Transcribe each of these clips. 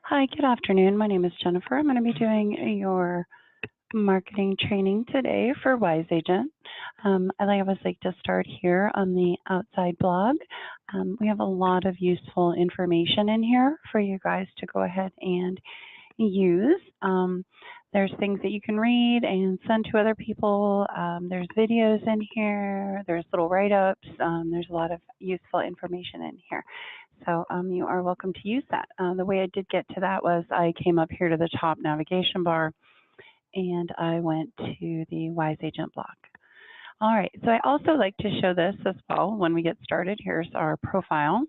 Hi, good afternoon. My name is Jennifer. I'm going to be doing your marketing training today for Wise Agent. I always like to start here on the outside blog. We have a lot of useful information in here for you guys to go ahead and use. There's things that you can read and send to other people. There's videos in here. There's little write-ups. There's a lot of useful information in here. So you are welcome to use that. The way I did get to that was I came up here to the top navigation bar and I went to the Wise Agent blog. All right, so I also like to show this as well when we get started. Here's our profile.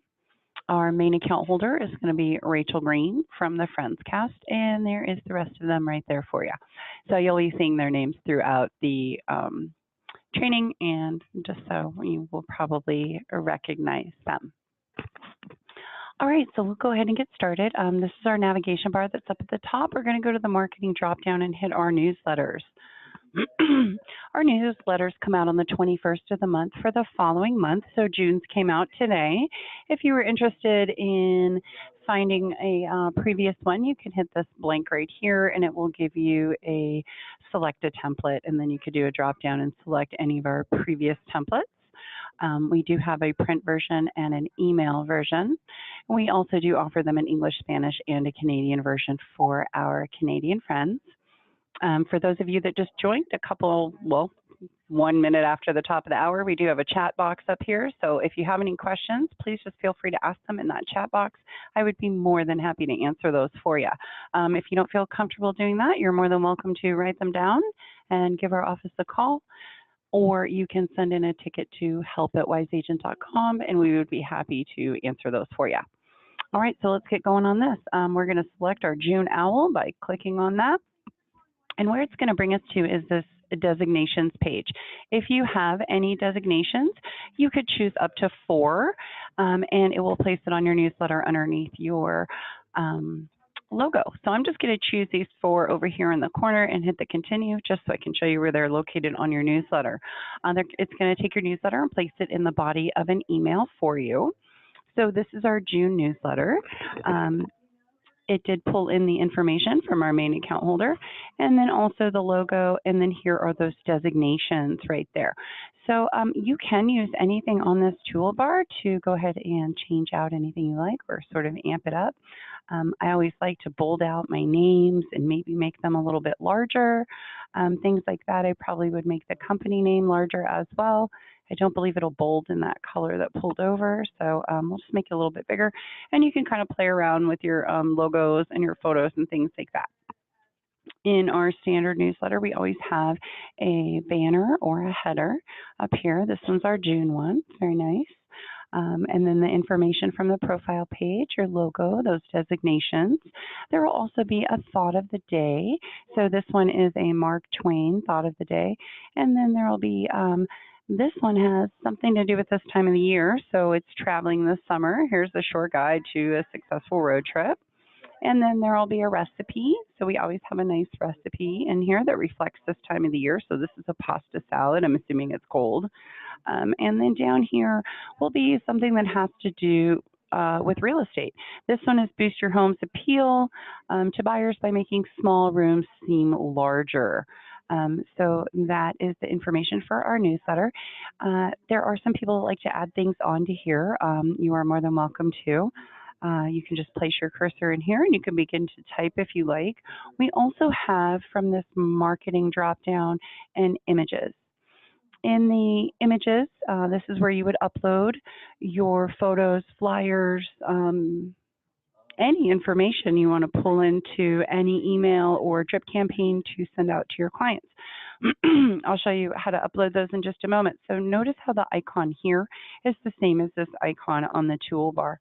Our main account holder is going to be Rachel Green from the Friendscast, and there is the rest of them right there for you. So you'll be seeing their names throughout the training, and just so you will probably recognize them. All right, so we'll go ahead and get started. This is our navigation bar that's up at the top. We're going to go to the marketing dropdown and hit our newsletters. Our newsletters come out on the 21st of the month for the following month. So June's came out today. If you were interested in finding a previous one, you can hit this blank right here and it will give you select a template, and then you could do a drop down and select any of our previous templates. We do have a print version and an email version. We also do offer them in English, Spanish, and a Canadian version for our Canadian friends. For those of you that just joined 1 minute after the top of the hour, we do have a chat box up here. So if you have any questions, please just feel free to ask them in that chat box. I would be more than happy to answer those for you. If you don't feel comfortable doing that, you're more than welcome to write them down and give our office a call. Or you can send in a ticket to help@wiseagent.com and we would be happy to answer those for you. All right, so let's get going on this. We're going to select our June OWL by clicking on that. And where it's going to bring us to is this designations page. If you have any designations, you could choose up to 4, and it will place it on your newsletter underneath your logo. So I'm just going to choose these 4 over here in the corner and hit the continue just so I can show you where they're located on your newsletter. It's going to take your newsletter and place it in the body of an email for you. So this is our June newsletter. It did pull in the information from our main account holder, and then also the logo, and then here are those designations right there. So you can use anything on this toolbar to go ahead and change out anything you like or sort of amp it up. I always like to bold out my names and maybe make them a little bit larger. Things like that. I probably would make the company name larger as well. I don't believe it'll bold in that color that pulled over, so we'll just make it a little bit bigger. And you can kind of play around with your logos and your photos and things like that. In our standard newsletter, we always have a banner or a header up here. This one's our June one. It's very nice. And then the information from the profile page, your logo, those designations. There will also be a thought of the day. So this one is a Mark Twain thought of the day. And then there will be this one has something to do with this time of the year, so it's traveling this summer. Here's a short guide to a successful road trip. And then there will be a recipe. So we always have a nice recipe in here that reflects this time of the year. So this is a pasta salad. I'm assuming it's cold. And then down here will be something that has to do with real estate. This one is boost your home's appeal to buyers by making small rooms seem larger. So that is the information for our newsletter. There are some people that like to add things onto here. You are more than welcome to. You can just place your cursor in here and you can begin to type if you like. We also have from this marketing dropdown and images. In the images, this is where you would upload your photos, flyers, any information you want to pull into any email or drip campaign to send out to your clients. I'll show you how to upload those in just a moment. So notice how the icon here is the same as this icon on the toolbar.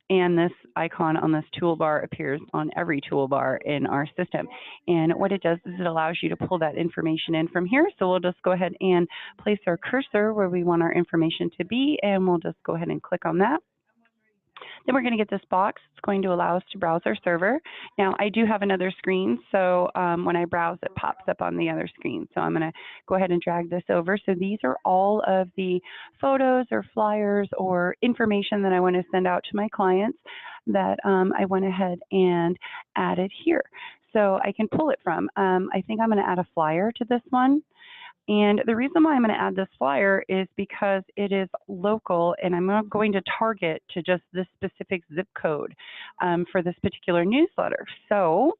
And this icon on this toolbar appears on every toolbar in our system. And what it does is it allows you to pull that information in from here. So we'll just go ahead and place our cursor where we want our information to be, and we'll just go ahead and click on that. Then we're going to get this box. It's going to allow us to browse our server. Now, I do have another screen, so when I browse, it pops up on the other screen. So I'm going to go ahead and drag this over. So these are all of the photos or flyers or information that I want to send out to my clients that I went ahead and added here. So I can pull it from. I think I'm going to add a flyer to this one. And the reason why I'm going to add this flyer is because it is local and I'm not going to target to just this specific zip code for this particular newsletter. So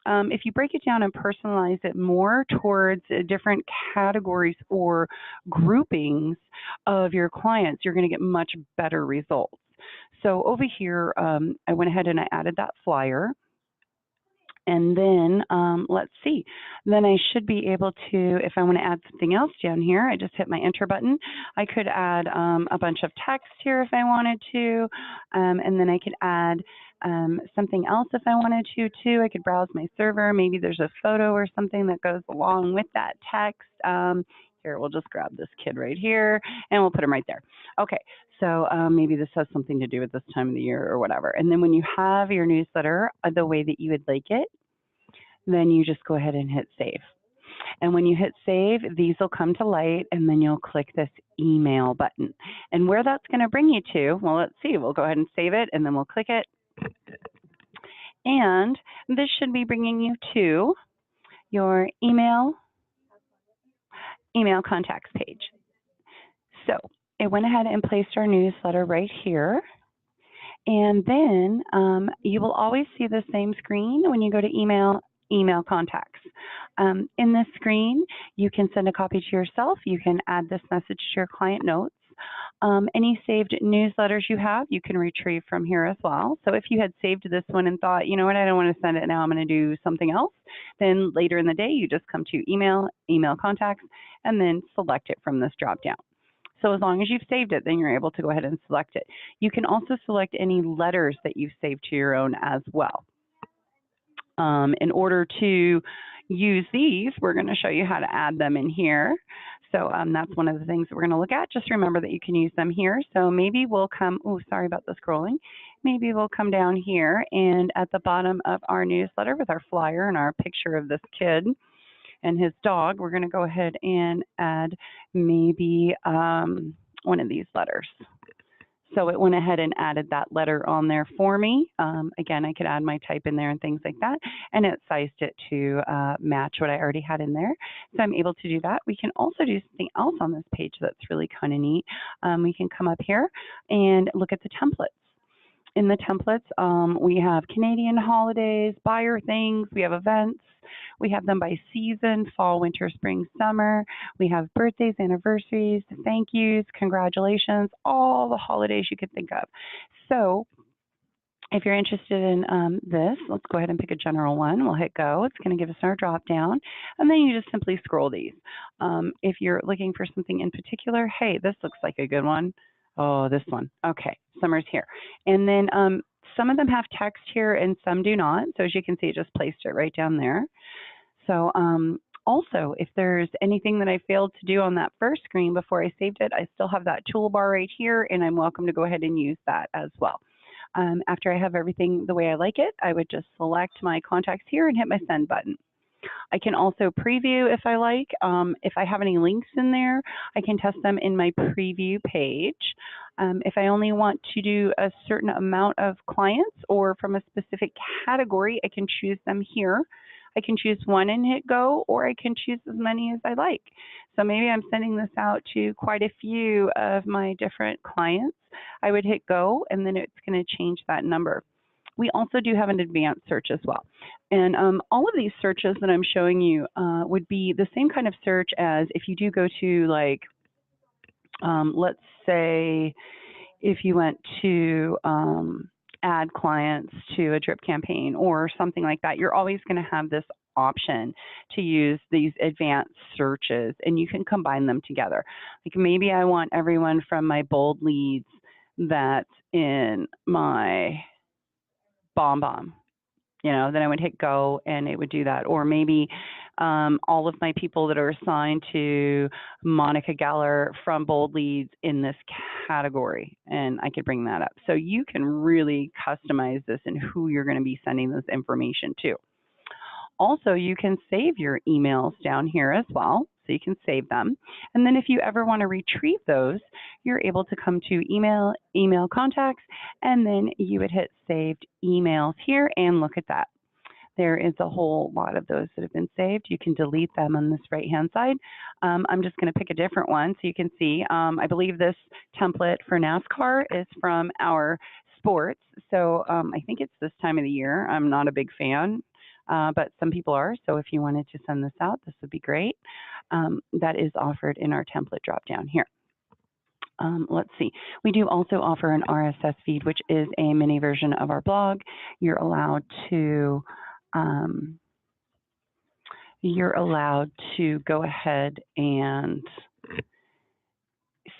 if you break it down and personalize it more towards different categories or groupings of your clients, you're going to get much better results. So over here, I went ahead and I added that flyer. And then let's see, then I should be able to, if I want to add something else down here, I just hit my enter button. I could add a bunch of text here if I wanted to, and then I could add something else if I wanted to too. I could browse my server. Maybe there's a photo or something that goes along with that text. Here, we'll just grab this kid right here and we'll put him right there. Okay, so maybe this has something to do with this time of the year or whatever. And then when you have your newsletter the way that you would like it, then you just go ahead and hit save. And when you hit save, these will come to light and then you'll click this email button. And where that's going to bring you to, well, let's see, we'll go ahead and save it and then we'll click it. And this should be bringing you to your email contacts page. So it went ahead and placed our newsletter right here. And then you will always see the same screen when you go to email contacts. In this screen, you can send a copy to yourself. You can add this message to your client notes. Any saved newsletters you have, you can retrieve from here as well. So if you had saved this one and thought, you know what, I don't want to send it now, I'm going to do something else, then later in the day, you just come to email contacts, and then select it from this drop down. So as long as you've saved it, then you're able to go ahead and select it. You can also select any letters that you've saved to your own as well. In order to use these, we're going to show you how to add them in here. So that's one of the things that we're going to look at. Just remember that you can use them here. So maybe we'll come, oh, sorry about the scrolling. Maybe we'll come down here and at the bottom of our newsletter with our flyer and our picture of this kid and his dog, we're going to go ahead and add maybe one of these letters. So it went ahead and added that letter on there for me. Again, I could add my type in there and things like that, and it sized it to match what I already had in there. So I'm able to do that. We can also do something else on this page that's really kind of neat. We can come up here and look at the templates. In the templates, we have Canadian holidays, buyer things, we have events, we have them by season, fall, winter, spring, summer. We have birthdays, anniversaries, thank yous, congratulations, all the holidays you could think of. So if you're interested in this, let's go ahead and pick a general one. We'll hit go. It's going to give us our drop down. And then you just simply scroll these. If you're looking for something in particular, hey, this looks like a good one. Oh, this one. Okay, summer's here. And then some of them have text here and some do not. So as you can see, it just placed it right down there. So also, if there's anything that I failed to do on that first screen before I saved it, I still have that toolbar right here, and I'm welcome to go ahead and use that as well. After I have everything the way I like it, I would just select my contacts here and hit my send button. I can also preview if I like. If I have any links in there, I can test them in my preview page. If I only want to do a certain amount of clients or from a specific category, I can choose them here. I can choose one and hit go, or I can choose as many as I like. So maybe I'm sending this out to quite a few of my different clients. I would hit go, and then it's going to change that number. We also do have an advanced search as well. And all of these searches that I'm showing you would be the same kind of search as if you do go to, like, let's say if you went to add clients to a drip campaign or something like that, you're always going to have this option to use these advanced searches, and you can combine them together. Like maybe I want everyone from my bold leads that's in my BombBomb, you know, then I would hit go and it would do that. Or maybe all of my people that are assigned to Monica Geller from Bold Leads in this category, and I could bring that up. So you can really customize this and who you're going to be sending this information to. Also, you can save your emails down here as well, so you can save them. And then if you ever want to retrieve those, you're able to come to email contacts, and then you would hit saved emails here and look at that. There is a whole lot of those that have been saved. You can delete them on this right-hand side. I'm just going to pick a different one so you can see. I believe this template for NASCAR is from our sports. So I think it's this time of the year. I'm not a big fan. But some people are, so if you wanted to send this out, this would be great. That is offered in our template drop down here. Let's see. We do also offer an RSS feed, which is a mini version of our blog. You're allowed to go ahead and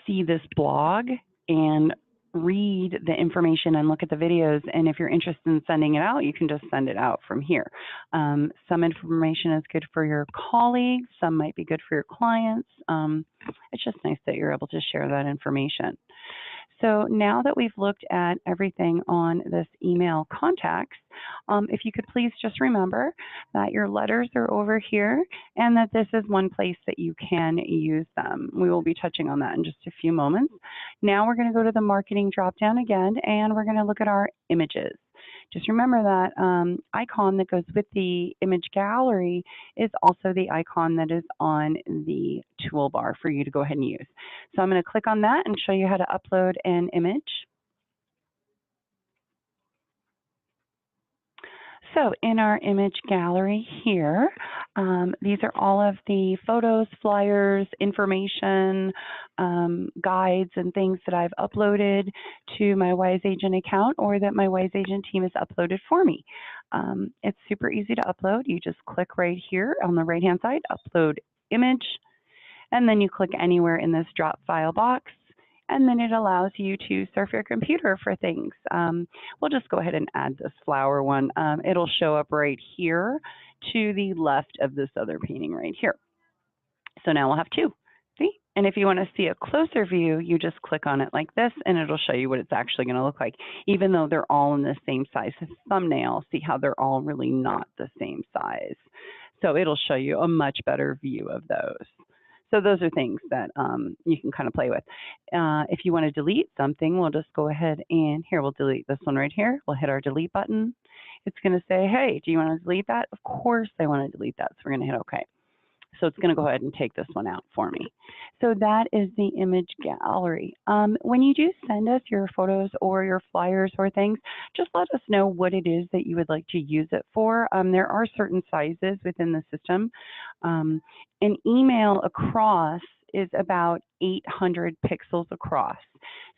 see this blog and read the information and look at the videos, and if you're interested in sending it out, you can just send it out from here. Some information is good for your colleagues, some might be good for your clients. It's just nice that you're able to share that information. So now that we've looked at everything on this email contacts, if you could please just remember that your letters are over here and that this is one place that you can use them. We will be touching on that in just a few moments. Now we're going to go to the marketing dropdown again, and we're going to look at our images. Just remember that icon that goes with the image gallery is also the icon that is on the toolbar for you to go ahead and use. So I'm going to click on that and show you how to upload an image. So in our image gallery here, these are all of the photos, flyers, information, guides, and things that I've uploaded to my Wise Agent account or that my Wise Agent team has uploaded for me. It's super easy to upload. You just click right here on the right-hand side, upload image, and then you click anywhere in this drop file box. And then it allows you to surf your computer for things. We'll just go ahead and add this flower one. It'll show up right here to the left of this other painting right here. So now we'll have two. See? And if you want to see a closer view, you just click on it like this, and it'll show you what it's actually going to look like, even though they're all in the same size thumbnail. See how they're all really not the same size. So it'll show you a much better view of those. So those are things that you can kind of play with. If you want to delete something, we'll just go ahead and here, we'll delete this one right here. We'll hit our delete button. It's going to say, hey, do you want to delete that? Of course I want to delete that. So we're going to hit OK. So it's going to go ahead and take this one out for me. So that is the image gallery. When you do send us your photos or your flyers or things, just let us know what it is that you would like to use it for. There are certain sizes within the system. An email across is about 800 pixels across.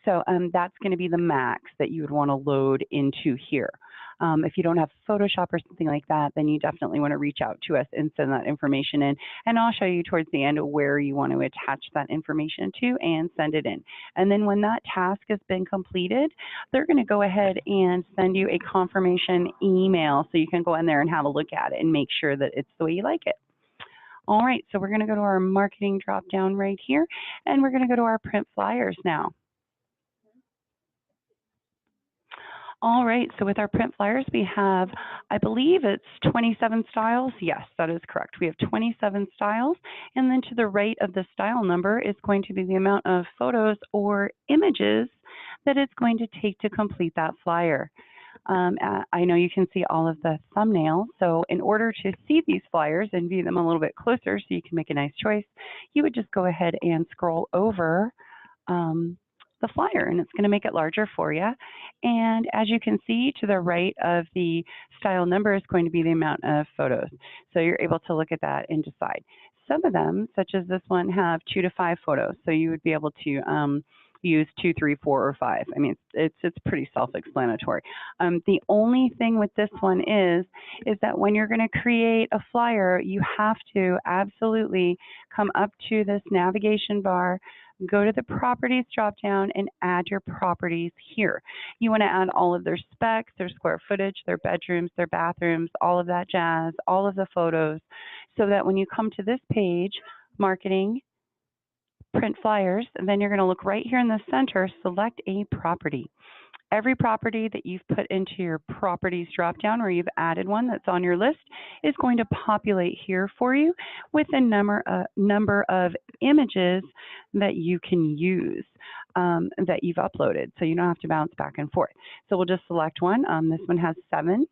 So that's going to be the max that you would want to load into here. If you don't have Photoshop or something like that, then you definitely want to reach out to us and send that information in. And I'll show you towards the end where you want to attach that information to and send it in. And then when that task has been completed, they're going to go ahead and send you a confirmation email so you can go in there and have a look at it and make sure that it's the way you like it. All right, so we're going to go to our marketing drop down right here, and we're going to go to our print flyers now. All right, so with our print flyers, we have, I believe it's 27 styles. Yes, that is correct. We have 27 styles, and then to the right of the style number is going to be the amount of photos or images that it's going to take to complete that flyer. I know you can see all of the thumbnails, so in order to see these flyers and view them a little bit closer so you can make a nice choice, you would just go ahead and scroll over the flyer, and it's going to make it larger for you. And as you can see, to the right of the style number is going to be the amount of photos. So you're able to look at that and decide. Some of them, such as this one, have 2 to 5 photos. So you would be able to use 2, 3, 4, or 5. I mean, it's pretty self-explanatory. The only thing with this one is that when you're going to create a flyer, you have to absolutely come up to this navigation bar, go to the properties dropdown, and add your properties here. You want to add all of their specs, their square footage, their bedrooms, their bathrooms, all of that jazz, all of the photos. so that when you come to this page, marketing, print flyers, and then you're going to look right here in the center, select a property. Every property that you've put into your properties dropdown, or you've added one that's on your list, is going to populate here for you with a number of images that you can use that you've uploaded, so you don't have to bounce back and forth. So we'll just select one. This one has 7.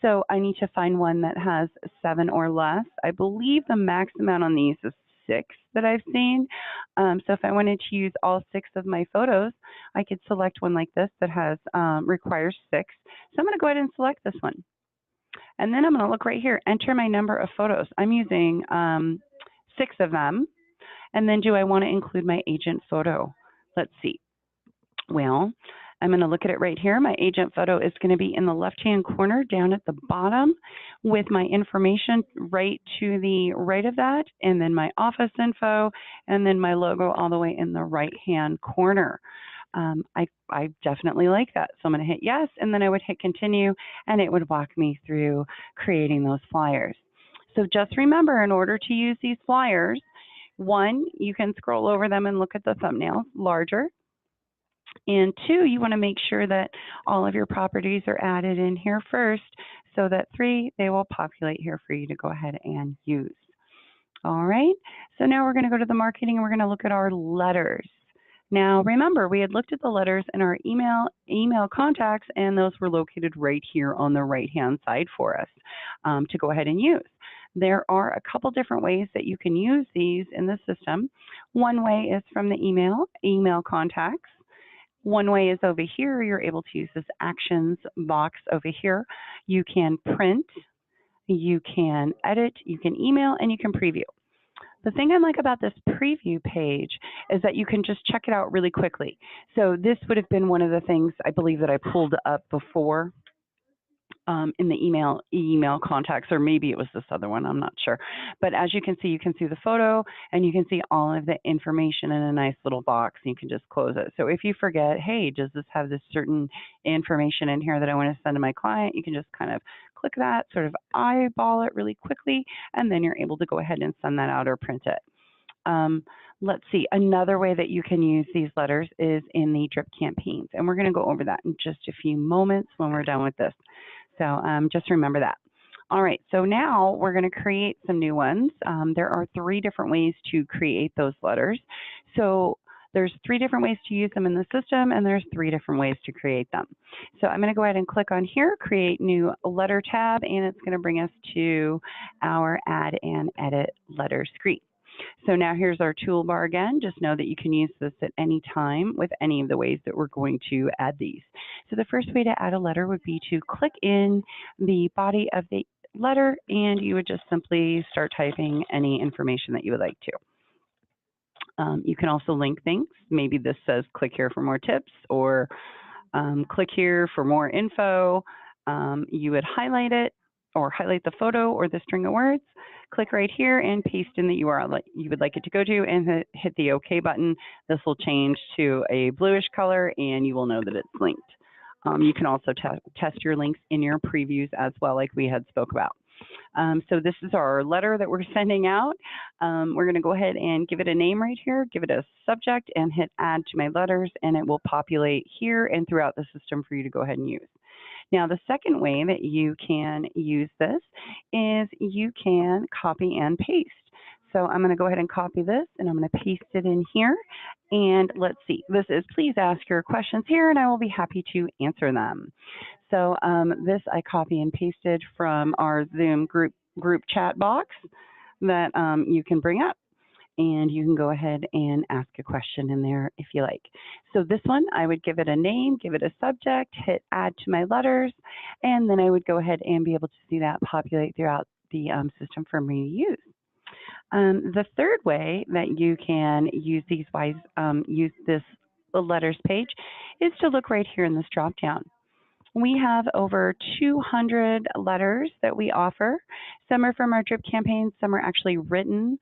So I need to find one that has 7 or less. I believe the max amount on these is 6 that I've seen. So if I wanted to use all 6 of my photos, I could select one like this that has requires 6. So I'm going to go ahead and select this one. And then I'm going to look right here, enter my number of photos. I'm using 6 of them. And then do I want to include my agent photo? Let's see. Well, I'm going to look at it right here. My agent photo is going to be in the left-hand corner down at the bottom with my information right to the right of that, and then my office info, and then my logo all the way in the right-hand corner. I definitely like that. So I'm going to hit yes, and then I would hit continue, and it would walk me through creating those flyers. So just remember, in order to use these flyers, 1, you can scroll over them and look at the thumbnails larger. And 2, you want to make sure that all of your properties are added in here first, so that 3, they will populate here for you to go ahead and use. All right, so now we're going to go to the marketing and we're going to look at our letters. Now remember, we had looked at the letters in our email contacts, and those were located right here on the right-hand side for us to go ahead and use. There are a couple different ways that you can use these in the system. One way is from the email contacts. One way is over here. You're able to use this actions box over here. You can print, you can edit, you can email, and you can preview. The thing I like about this preview page is that you can just check it out really quickly. So this would have been one of the things I believe that I pulled up before in the email contacts, or maybe it was this other one, I'm not sure. But as you can see the photo, and you can see all of the information in a nice little box, and you can just close it. So if you forget, hey, does this have this certain information in here that I want to send to my client, you can just kind of click that, sort of eyeball it really quickly, and then you're able to go ahead and send that out or print it. Let's see, another way that you can use these letters is in the drip campaigns, and we're going to go over that in just a few moments when we're done with this. So just remember that. All right, so now we're going to create some new ones. There are 3 different ways to create those letters. So there's 3 different ways to use them in the system, and there's 3 different ways to create them. So I'm going to go ahead and click on here, create new letter tab, and it's going to bring us to our add and edit letter screen. So now here's our toolbar again. Just know that you can use this at any time with any of the ways that we're going to add these. So the first way to add a letter would be to click in the body of the letter, and you would just simply start typing any information that you would like to. You can also link things. Maybe this says click here for more tips, or click here for more info. You would highlight it, or highlight the photo or the string of words, click right here and paste in the URL that you would like it to go to, and hit the OK button. This will change to a bluish color, and you will know that it's linked. You can also test your links in your previews as well, like we had spoke about. So this is our letter that we're sending out. We're going to go ahead and give it a name right here, give it a subject, and hit add to my letters, and it will populate here and throughout the system for you to go ahead and use. Now, the second way that you can use this is you can copy and paste. So I'm going to go ahead and copy this, and I'm going to paste it in here. And let's see, this is please ask your questions here, and I will be happy to answer them. So this I copy and pasted from our Zoom group chat box that you can bring up. And you can go ahead and ask a question in there if you like. So this one, I would give it a name, give it a subject, hit add to my letters, and then I would go ahead and be able to see that populate throughout the system for me to use. The third way that you can use these use this letters page is to look right here in this drop down. We have over 200 letters that we offer. Some are from our drip campaigns, some are actually written,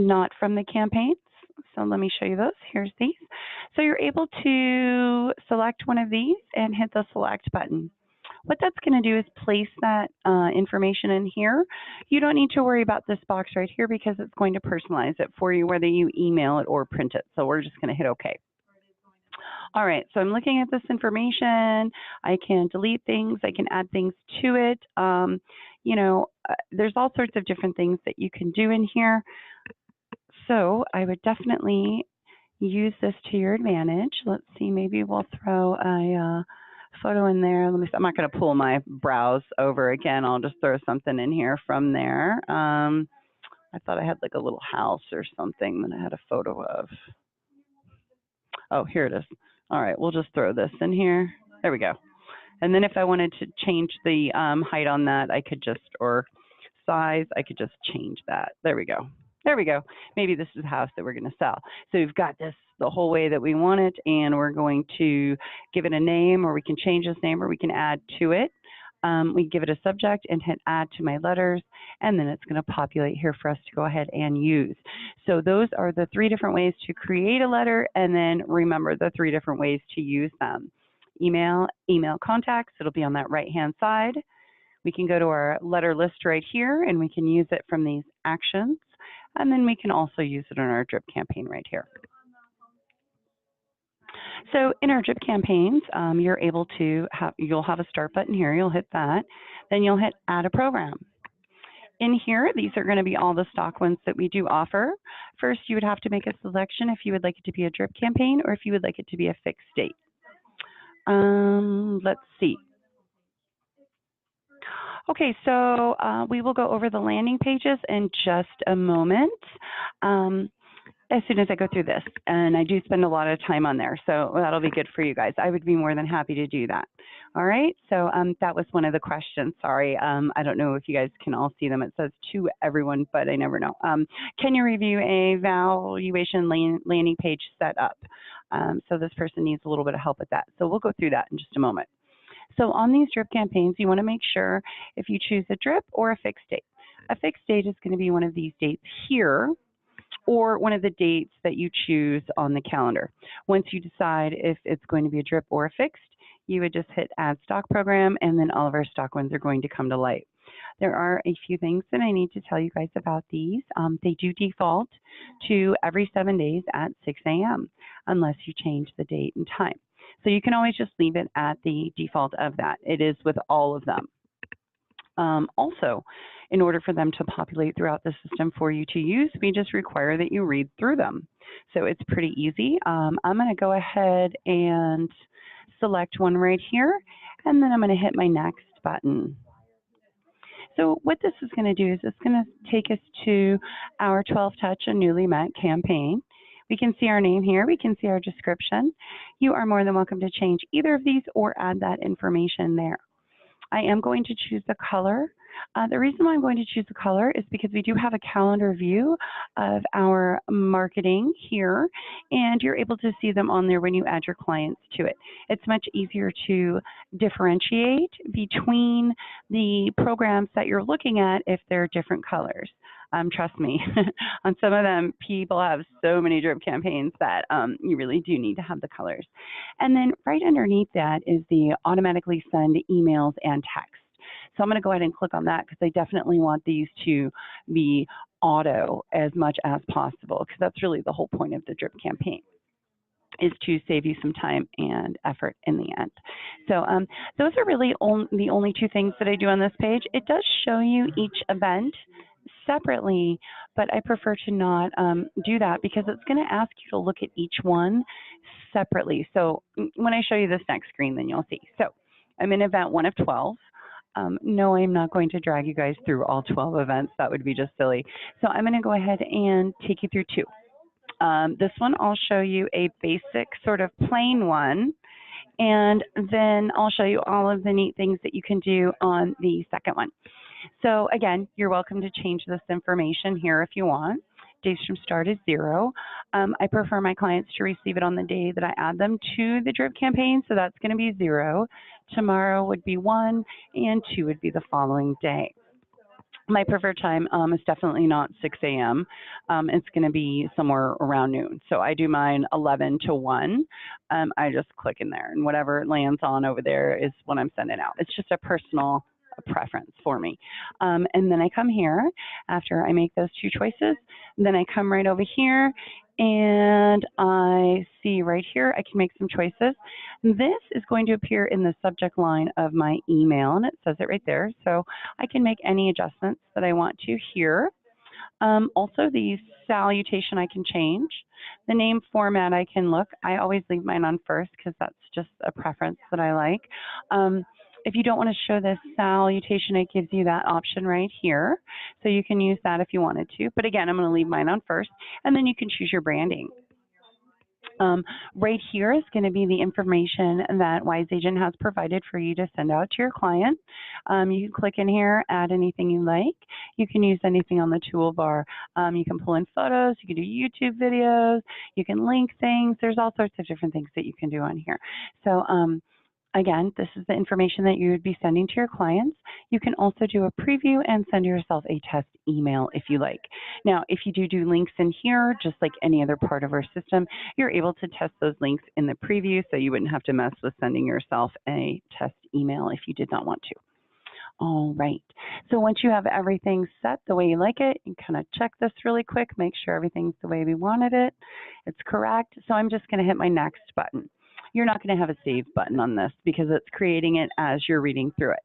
not from the campaigns. So let me show you those. Here's these. So you're able to select one of these and hit the select button. What that's going to do is place that information in here. You don't need to worry about this box right here because it's going to personalize it for you, whether you email it or print it. So we're just going to hit OK. All right, so I'm looking at this information. I can delete things. I can add things to it. You know, there's all sorts of different things that you can do in here. So I would definitely use this to your advantage. Let's see, maybe we'll throw a photo in there. Let me see. I'm not going to pull my browse over again. I'll just throw something in here from there. I thought I had like a little house or something that I had a photo of. Oh, here it is. All right, we'll just throw this in here. There we go. And then if I wanted to change the height on that, I could just, or size, I could just change that. There we go. There we go. Maybe this is the house that we're going to sell. So we've got this the whole way that we want it, and we're going to give it a name, or we can change this name, or we can add to it. We give it a subject and hit add to my letters, and then it's going to populate here for us to go ahead and use. So those are the 3 different ways to create a letter, and then remember the 3 different ways to use them. Email contacts, it'll be on that right-hand side. We can go to our letter list right here, and we can use it from these actions, and then we can also use it in our drip campaign right here. So in our drip campaigns, you're able to have, you'll have a start button here, you'll hit that, then you'll hit add a program. In here, these are going to be all the stock ones that we do offer. First, you would have to make a selection if you would like it to be a drip campaign or if you would like it to be a fixed date. Let's see. Okay, so we will go over the landing pages in just a moment. As soon as I go through this, and I do spend a lot of time on there, so that'll be good for you guys. I would be more than happy to do that. All right, so that was one of the questions. Sorry, I don't know if you guys can all see them. It says to everyone, but I never know. Can you review a valuation landing page setup? So this person needs a little bit of help with that. So we'll go through that in just a moment. So on these drip campaigns, you want to make sure if you choose a drip or a fixed date. A fixed date is going to be one of these dates here, or one of the dates that you choose on the calendar. Once you decide if it's going to be a drip or a fixed, you would just hit add stock program, and then all of our stock ones are going to come to light. There are a few things that I need to tell you guys about these. They do default to every 7 days at 6 a.m. unless you change the date and time. So you can always just leave it at the default of that. It is with all of them. Also, in order for them to populate throughout the system for you to use, we just require that you read through them. So it's pretty easy. I'm going to go ahead and select one right here, and then I'm going to hit my next button. So what this is going to do is it's going to take us to our 12 Touch a Newly Met campaign. We can see our name here. We can see our description. You are more than welcome to change either of these or add that information there. I am going to choose the color. The reason why I'm going to choose the color is because we do have a calendar view of our marketing here, and you're able to see them on there when you add your clients to it. It's much easier to differentiate between the programs that you're looking at if they're different colors. Trust me, on some of them, people have so many drip campaigns that you really do need to have the colors. And then right underneath that is the automatically send emails and text. So I'm going to go ahead and click on that because I definitely want these to be auto as much as possible, because that's really the whole point of the drip campaign, is to save you some time and effort in the end. So those are really the only 2 things that I do on this page. It does show you each event separately, but I prefer to not do that because it's going to ask you to look at each one separately. So when I show you this next screen, then you'll see. So I'm in event 1 of 12. No, I'm not going to drag you guys through all 12 events. That would be just silly. So I'm going to go ahead and take you through 2. This one, I'll show you a basic sort of plain one, and then I'll show you all of the neat things that you can do on the second one. So again, you're welcome to change this information here if you want. Days from start is 0. I prefer my clients to receive it on the day that I add them to the drip campaign, so that's going to be 0. Tomorrow would be 1, and 2 would be the following day. My preferred time is definitely not 6 a.m. It's going to be somewhere around noon. So I do mine 11 to 1. I just click in there, and whatever it lands on over there is what I'm sending out. It's just a personal preference for me. And then I come here after I make those two choices. Then I come right over here, and I see right here I can make some choices. This is going to appear in the subject line of my email, and it says it right there. So I can make any adjustments that I want to here. Also, the salutation I can change. The name format I can look. I always leave mine on first because that's just a preference that I like. If you don't want to show this salutation, it gives you that option right here. So you can use that if you wanted to. But again, I'm going to leave mine on first, and then you can choose your branding. Right here is going to be the information that WiseAgent has provided for you to send out to your client. You can click in here, add anything you like. You can use anything on the toolbar. You can pull in photos, you can do YouTube videos, you can link things. There's all sorts of different things that you can do on here. So again, this is the information that you would be sending to your clients. You can also do a preview and send yourself a test email if you like. Now, if you do links in here, just like any other part of our system, you're able to test those links in the preview, so you wouldn't have to mess with sending yourself a test email if you did not want to. All right, so once you have everything set the way you like it, you kind of check this really quick, make sure everything's the way we wanted it. It's correct, so I'm just going to hit my next button. You're not going to have a save button on this because it's creating it as you're reading through it.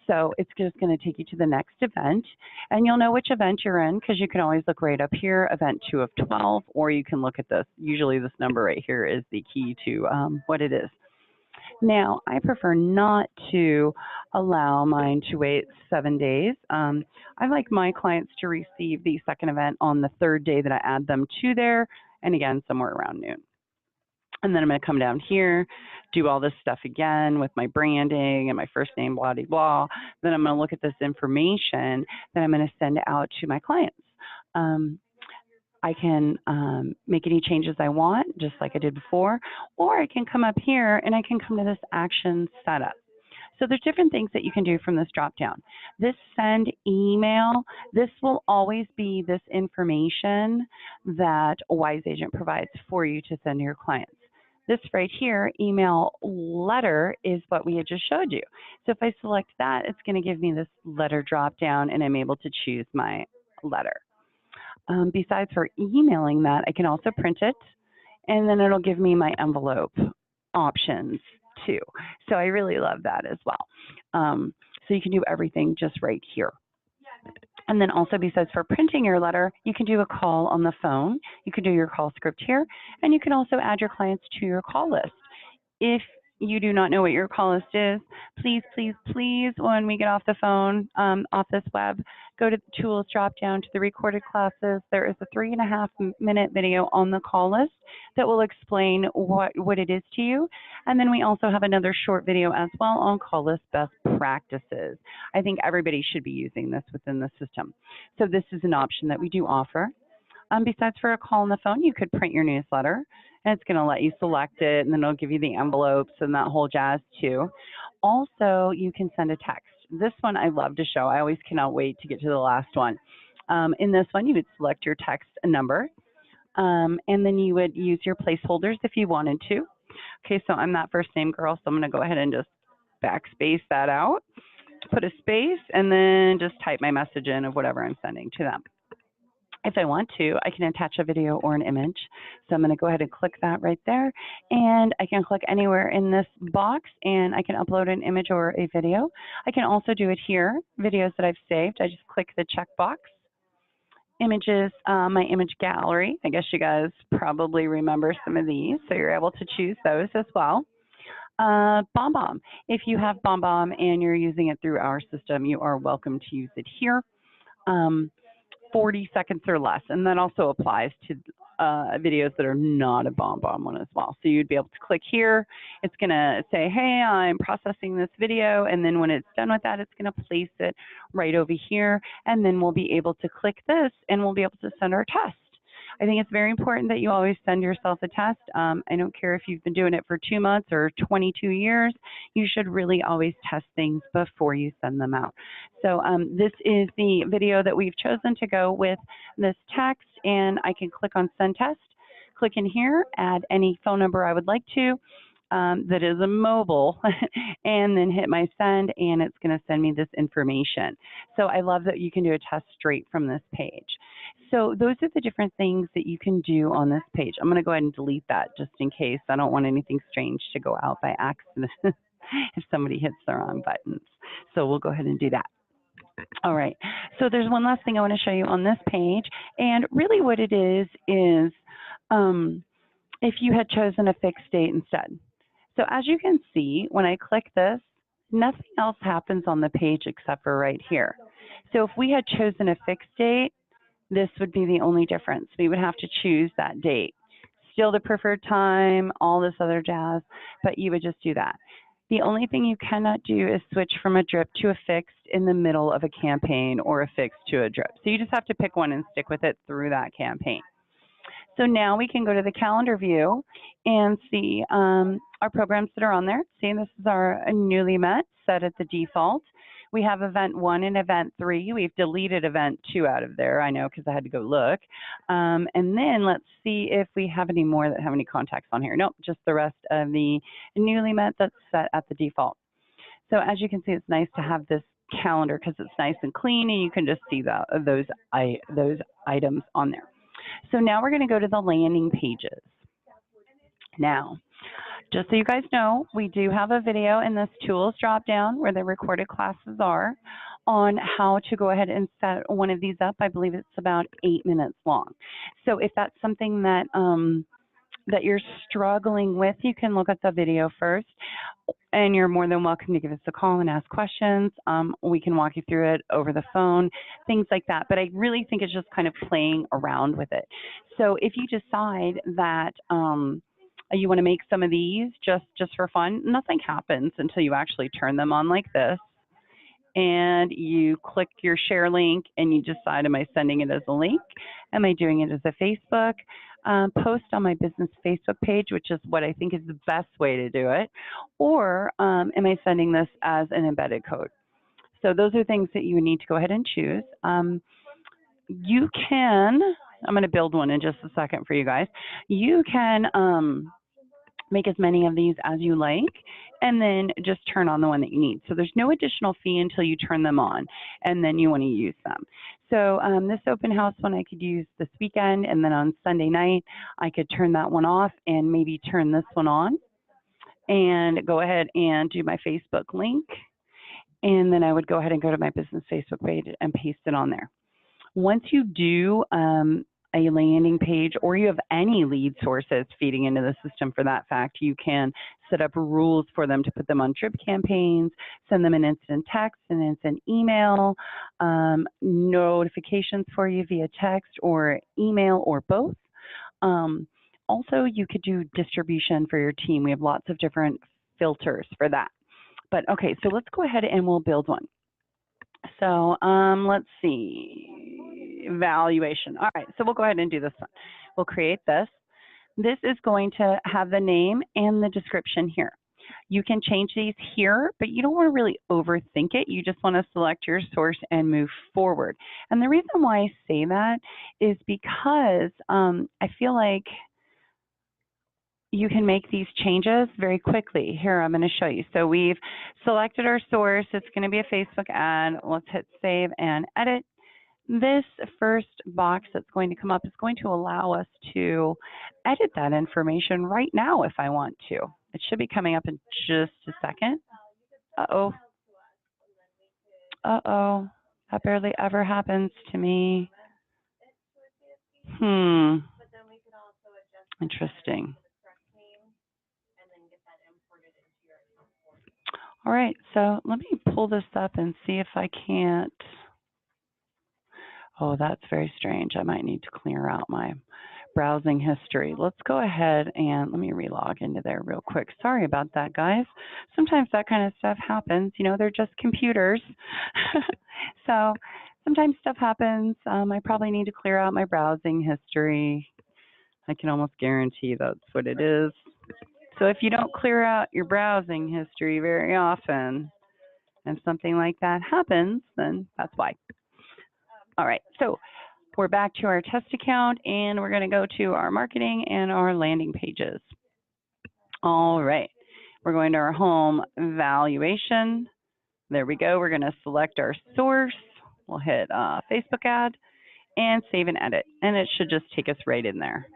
So it's just going to take you to the next event, and you'll know which event you're in because you can always look right up here, event 2 of 12, or you can look at this. Usually this number right here is the key to what it is. Now, I prefer not to allow mine to wait 7 days. I like my clients to receive the second event on the 3rd day that I add them to there, and again, somewhere around noon. And then I'm going to come down here, do all this stuff again with my branding and my first name, blah, blah, blah. Then I'm going to look at this information that I'm going to send out to my clients. I can make any changes I want, just like I did before, or I can come up here and I can come to this action setup. So there's different things that you can do from this drop down. This send email, this will always be this information that WiseAgent provides for you to send to your clients. This right here, email letter, is what we had just showed you. So if I select that, it's going to give me this letter drop down, and I'm able to choose my letter. Besides for emailing that, I can also print it, and then it'll give me my envelope options too. So I really love that as well. So you can do everything just right here. And then also, besides for printing your letter, you can do a call on the phone. You can do your call script here, and you can also add your clients to your call list. If you do not know what your call list is, please, please, please, when we get off the phone, off this web, go to the tools, drop down to the recorded classes. There is a 3.5-minute video on the call list that will explain what it is to you. And then we also have another short video as well on call list best practices. I think everybody should be using this within the system. So this is an option that we do offer. Besides for a call on the phone, you could print your newsletter, and it's going to let you select it, and then it'll give you the envelopes and that whole jazz too. Also, you can send a text. This one I love to show. I always cannot wait to get to the last one. In this one, you would select your text number, and then you would use your placeholders if you wanted to. Okay, so I'm that first name girl, so I'm going to go ahead and just backspace that out, put a space, and then just type my message in of whatever I'm sending to them. If I want to, I can attach a video or an image. So I'm going to go ahead and click that right there. And I can click anywhere in this box and I can upload an image or a video. I can also do it here, videos that I've saved. I just click the check box. Images, my image gallery. I guess you guys probably remember some of these, so you're able to choose those as well. BombBomb. If you have BombBomb and you're using it through our system, you are welcome to use it here. 40 seconds or less, and that also applies to videos that are not a BombBomb one as well. So you'd be able to click here. It's going to say, hey, I'm processing this video, and then when it's done with that, it's going to place it right over here, and then we'll be able to click this, and we'll be able to send our test. I think it's very important that you always send yourself a test. I don't care if you've been doing it for 2 months or 22 years, you should really always test things before you send them out. So this is the video that we've chosen to go with this text, and I can click on send test, click in here, add any phone number I would like to. That is a mobile, and then hit my send, and it's going to send me this information. So I love that you can do a test straight from this page. So those are the different things that you can do on this page. I'm going to go ahead and delete that just in case. I don't want anything strange to go out by accident if somebody hits the wrong buttons. So we'll go ahead and do that. All right, so there's one last thing I want to show you on this page, and really what it is if you had chosen a fixed date instead. So as you can see, when I click this, nothing else happens on the page except for right here. So if we had chosen a fixed date, this would be the only difference. We would have to choose that date. Still the preferred time, all this other jazz, but you would just do that. The only thing you cannot do is switch from a drip to a fixed in the middle of a campaign or a fixed to a drip. So you just have to pick one and stick with it through that campaign. So now we can go to the calendar view and see our programs that are on there. See, this is our newly met set at the default. We have event 1 and event 3. We've deleted event 2 out of there, I know, because I had to go look. And then let's see if we have any more that have any contacts on here. Nope, just the rest of the newly met that's set at the default. So as you can see, it's nice to have this calendar because it's nice and clean, and you can just see those items on there. So now we're going to go to the landing pages. Now, just so you guys know, we do have a video in this tools drop-down where the recorded classes are on how to go ahead and set one of these up. I believe it's about 8 minutes long. So if that's something that that you're struggling with, you can look at the video first, and you're more than welcome to give us a call and ask questions. We can walk you through it over the phone, things like that. But I really think it's just kind of playing around with it. So if you decide that you want to make some of these just for fun, nothing happens until you actually turn them on like this. And you click your share link and you decide, am I sending it as a link? Am I doing it as a Facebook post on my business Facebook page, which is what I think is the best way to do it? Or am I sending this as an embedded code? So those are things that you need to go ahead and choose. You can, I'm going to build one in just a second for you guys. You can make as many of these as you like, and then just turn on the one that you need. So there's no additional fee until you turn them on, and then you want to use them. So this open house one I could use this weekend, and then on Sunday night, I could turn that one off and maybe turn this one on, and go ahead and do my Facebook link, and then I would go ahead and go to my business Facebook page and paste it on there. Once you do a landing page, or you have any lead sources feeding into the system for that fact, you can set up rules for them to put them on drip campaigns, send them an instant text, an instant email, notifications for you via text or email or both. Also, you could do distribution for your team. We have lots of different filters for that. But okay, so let's go ahead and we'll build one. So let's see, evaluation. All right, so we'll go ahead and do this one. We'll create this. This is going to have the name and the description here. You can change these here, but you don't want to really overthink it. You just want to select your source and move forward. And the reason why I say that is because I feel like you can make these changes very quickly. Here, I'm going to show you. So we've selected our source. It's going to be a Facebook ad. Let's hit save and edit. This first box that's going to come up is going to allow us to edit that information right now if I want to. It should be coming up in just a second. Uh-oh. Uh-oh. That barely ever happens to me. Interesting. All right, so let me pull this up and see if I can't. Oh, that's very strange. I might need to clear out my browsing history. Let's go ahead and let me relog into there real quick. Sorry about that, guys. Sometimes that kind of stuff happens. You know, they're just computers. So sometimes stuff happens. I probably need to clear out my browsing history. I can almost guarantee that's what it is. So if you don't clear out your browsing history very often and something like that happens, then that's why. All right, so we're back to our test account and we're going to go to our marketing and our landing pages. All right, we're going to our home valuation. There we go. We're going to select our source. We'll hit Facebook ad and save and edit, and it should just take us right in there.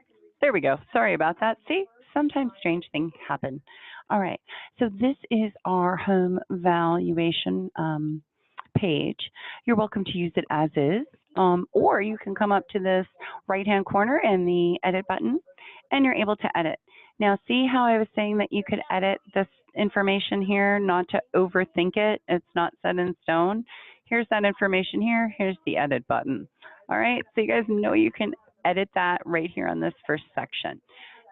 There we go. Sorry about that. See, sometimes strange things happen. All right, so this is our home valuation page. You're welcome to use it as is, or you can come up to this right-hand corner and the edit button, and you're able to edit. Now, see how I was saying that you could edit this information here, not to overthink it. It's not set in stone. Here's that information here. Here's the edit button. All right, so you guys know you can edit that right here on this first section.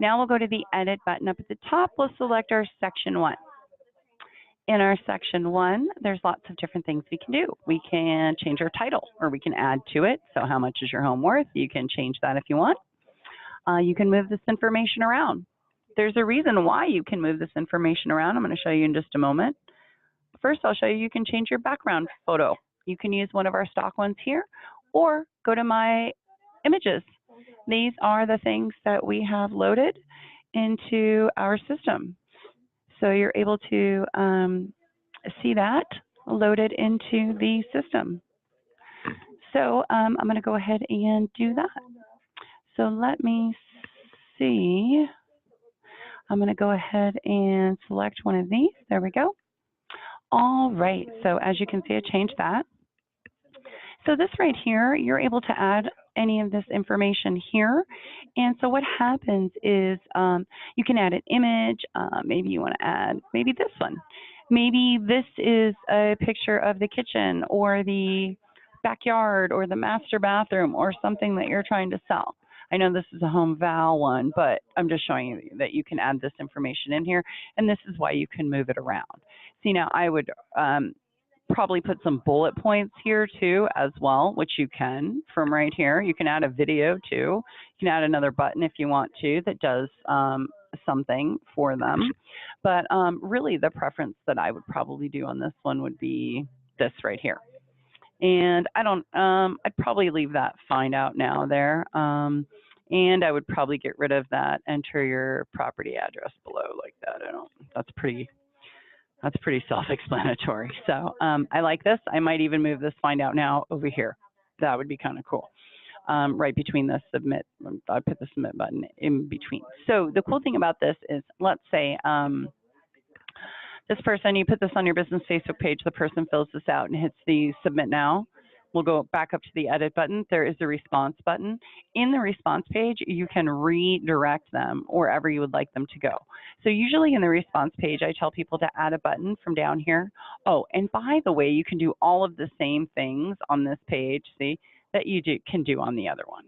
Now we'll go to the edit button up at the top. We'll select our section 1. In our section 1, there's lots of different things we can do. We can change our title, or we can add to it. So how much is your home worth? You can change that if you want. You can move this information around. There's a reason why you can move this information around. I'm going to show you in just a moment. First, I'll show you can change your background photo. You can use one of our stock ones here, or go to my images. These are the things that we have loaded into our system. So you're able to see that loaded into the system. So I'm going to go ahead and do that. So let me see. I'm going to go ahead and select one of these. There we go. All right. So as you can see, I changed that. So this right here, you're able to add any of this information here. And so what happens is you can add an image. Maybe you want to add maybe this one. Maybe this is a picture of the kitchen or the backyard or the master bathroom or something that you're trying to sell. I know this is a home val one, but I'm just showing you that you can add this information in here, and this is why you can move it around. See, now I would probably put some bullet points here too as well, which you can from right here. You can add a video too. You can add another button if you want to that does something for them. But really the preference that I would probably do on this one would be this right here. And I don't, I'd probably leave that find out now there. And I would probably get rid of that enter your property address below like that. That's pretty self-explanatory. So I like this. I might even move this find out now over here. That would be kind of cool. Right between the submit, I put the submit button in between. So the cool thing about this is, let's say this person, you put this on your business Facebook page, the person fills this out and hits the submit now. We'll go back up to the edit button. There is a response button. In the response page, you can redirect them wherever you would like them to go. So usually in the response page, I tell people to add a button from down here. Oh, and by the way, you can do all of the same things on this page, see, that you can do on the other one.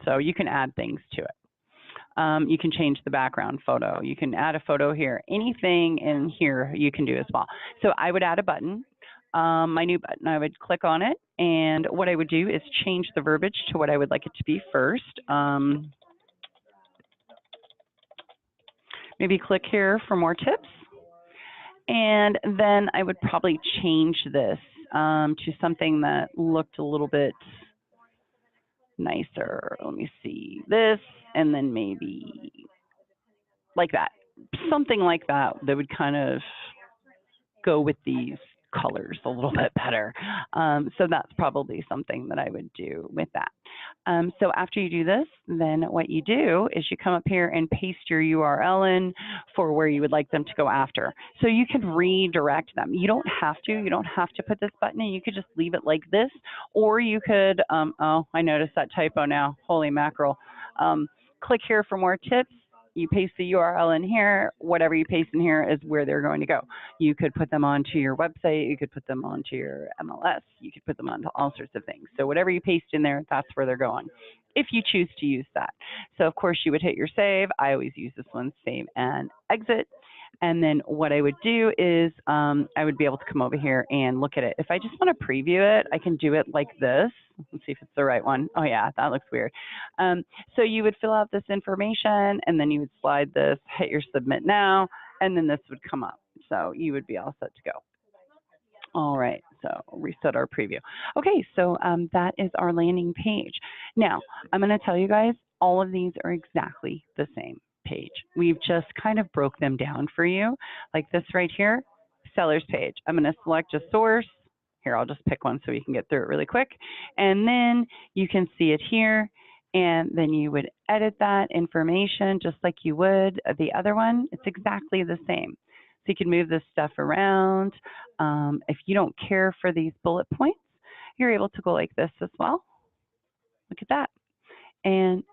So you can add things to it. You can change the background photo. You can add a photo here. Anything in here you can do as well. So I would add a button. My new button, I would click on it, and what I would do is change the verbiage to what I would like it to be first. Maybe click here for more tips, and then I would probably change this to something that looked a little bit nicer. Let me see this, and then maybe like that, something like that that would kind of go with these colors a little bit better. So that's probably something that I would do with that. So after you do this, then what you do is you come up here and paste your URL in for where you would like them to go after. So you can redirect them. You don't have to put this button in. You could just leave it like this, or you could, oh, I noticed that typo now. Holy mackerel. Click here for more tips. You paste the URL in here. Whatever you paste in here is where they're going to go. You could put them onto your website. You could put them onto your MLS. You could put them onto all sorts of things. So whatever you paste in there, that's where they're going, if you choose to use that. So of course you would hit your save. I always use this one, save and exit. And then what I would do is I would be able to come over here and look at it. If I just want to preview it, I can do it like this. Let's see if it's the right one. Oh yeah, that looks weird. So you would fill out this information and then you would slide this, hit your submit now, and then this would come up. So you would be all set to go. All right, so reset our preview. Okay, so that is our landing page. Now, I'm going to tell you guys, all of these are exactly the same page. We've just kind of broke them down for you, like this right here, seller's page. I'm going to select a source. Here, I'll just pick one so we can get through it really quick. And then you can see it here, and then you would edit that information just like you would the other one. It's exactly the same. So you can move this stuff around. If you don't care for these bullet points, you're able to go like this as well. Look at that. And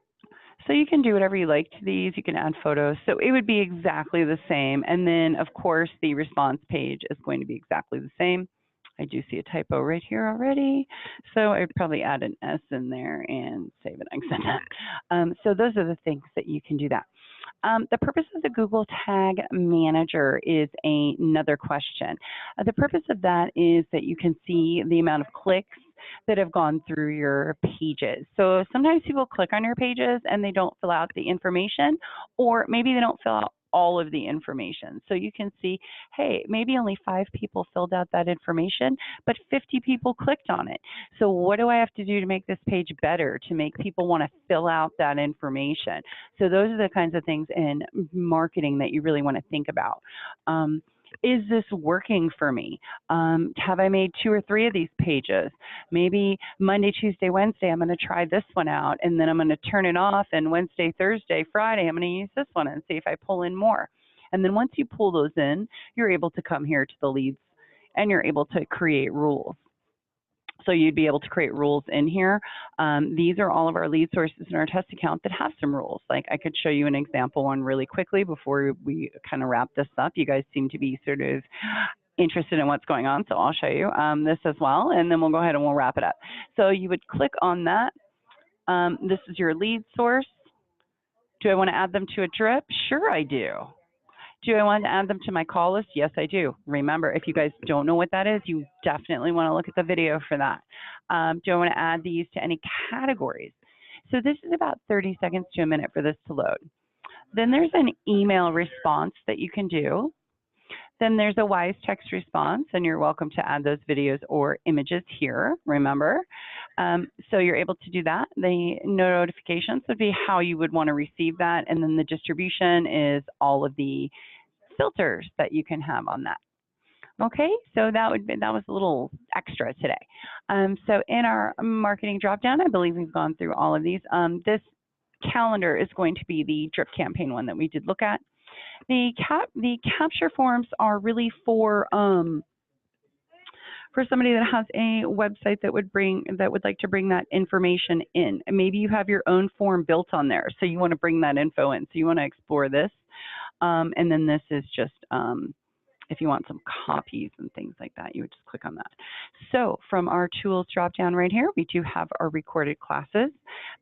so you can do whatever you like to these. You can add photos. So it would be exactly the same. And then, of course, the response page is going to be exactly the same. I do see a typo right here already. So I'd probably add an S in there and save it and send it. So those are the things that you can do that. The purpose of the Google Tag Manager is another question. The purpose of that is that you can see the amount of clicks that have gone through your pages. So sometimes people click on your pages and they don't fill out the information, or maybe they don't fill out all of the information. So you can see, hey, maybe only 5 people filled out that information, but 50 people clicked on it. So what do I have to do to make this page better, to make people want to fill out that information? So those are the kinds of things in marketing that you really want to think about. Is this working for me? Have I made 2 or 3 of these pages? Maybe Monday, Tuesday, Wednesday, I'm going to try this one out, and then I'm going to turn it off, and Wednesday, Thursday, Friday, I'm going to use this one and see if I pull in more. And then once you pull those in, you're able to come here to the leads, and you're able to create rules. So you'd be able to create rules in here. These are all of our lead sources in our test account that have some rules. Like I could show you an example one really quickly before we kind of wrap this up. You guys seem to be sort of interested in what's going on, so I'll show you this as well, and then we'll go ahead and we'll wrap it up. So you would click on that. This is your lead source. Do I want to add them to a drip? Sure I do. Do I want to add them to my call list? Yes, I do. Remember, if you guys don't know what that is, you definitely want to look at the video for that. Do I want to add these to any categories? So this is about 30 seconds to a minute for this to load. Then there's an email response that you can do. Then there's a Wise text response, and you're welcome to add those videos or images here, remember. So you're able to do that. The notifications would be how you would want to receive that, and then the distribution is all of the filters that you can have on that. Okay, so that was a little extra today. So in our marketing dropdown, I believe we've gone through all of these. This calendar is going to be the drip campaign one that we did look at. The capture forms are really for somebody that has a website that would like to bring that information in. And maybe you have your own form built on there, so you want to bring that info in. So you want to explore this, and then this is just if you want some copies and things like that, you would just click on that. So from our tools drop down right here, we do have our recorded classes.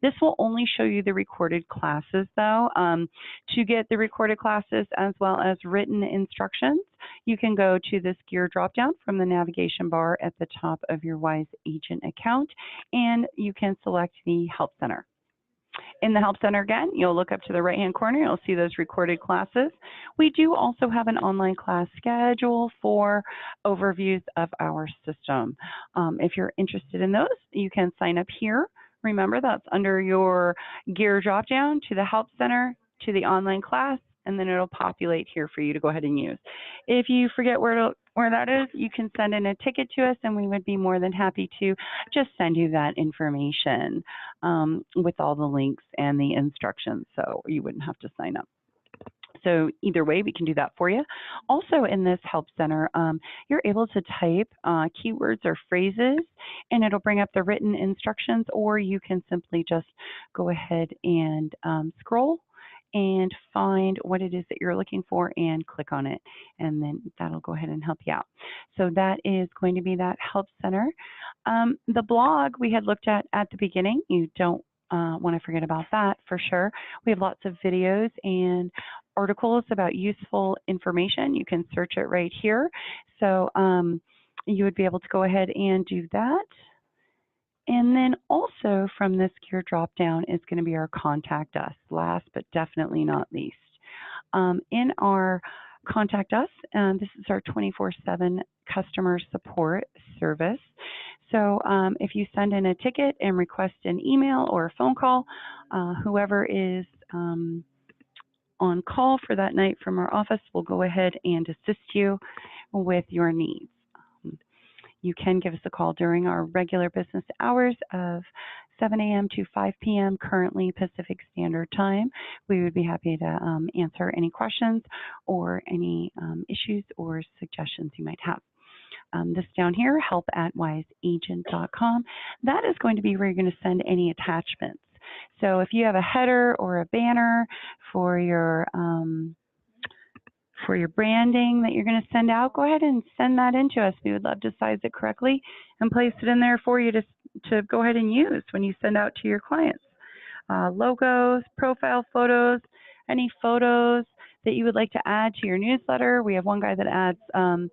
This will only show you the recorded classes though. To get the recorded classes as well as written instructions, you can go to this gear drop down from the navigation bar at the top of your Wise Agent account, and you can select the Help Center. In the Help Center again, you'll look up to the right-hand corner, you'll see those recorded classes. We do also have an online class schedule for overviews of our system. If you're interested in those, you can sign up here. Remember, that's under your gear dropdown to the Help Center, to the online class, and then it'll populate here for you to go ahead and use. If you forget where that is, you can send in a ticket to us, and we would be more than happy to just send you that information with all the links and the instructions, so you wouldn't have to sign up. So either way, we can do that for you. Also in this Help Center, you're able to type keywords or phrases, and it'll bring up the written instructions, or you can simply just go ahead and scroll and find what it is that you're looking for and click on it, and then that'll go ahead and help you out. So that is going to be that Help Center. The blog we had looked at the beginning. You don't want to forget about that for sure. We have lots of videos and articles about useful information. You can search it right here. So you would be able to go ahead and do that. And then also from this gear drop down is going to be our Contact Us, last but definitely not least. In our Contact Us, this is our 24/7 customer support service. So if you send in a ticket and request an email or a phone call, whoever is on call for that night from our office will go ahead and assist you with your needs. You can give us a call during our regular business hours of 7 a.m. to 5 p.m. currently Pacific Standard Time. We would be happy to answer any questions or any issues or suggestions you might have. This down here, help@wiseagent.com, that is going to be where you're going to send any attachments. So if you have a header or a banner for your branding that you're going to send out, go ahead and send that in to us. We would love to size it correctly and place it in there for you to go ahead and use when you send out to your clients. Logos, profile photos, any photos that you would like to add to your newsletter. We have one guy that adds a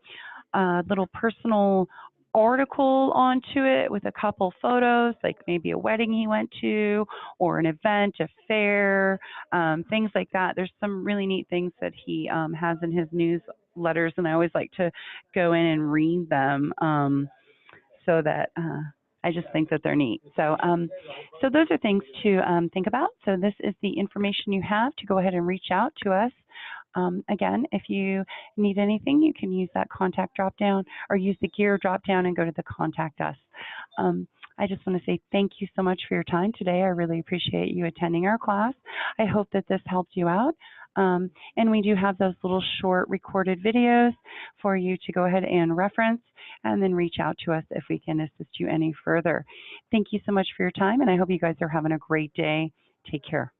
little personal article onto it with a couple photos, like maybe a wedding he went to or an event, a fair, things like that. There's some really neat things that he has in his newsletters, and I always like to go in and read them so that I just think that they're neat. So so those are things to think about. So this is the information you have to go ahead and reach out to us. Again, if you need anything, you can use that contact drop down or use the gear drop down and go to the Contact Us. I just want to say thank you so much for your time today. I really appreciate you attending our class. I hope that this helped you out. And we do have those little short recorded videos for you to go ahead and reference and then reach out to us if we can assist you any further. Thank you so much for your time, and I hope you guys are having a great day. Take care.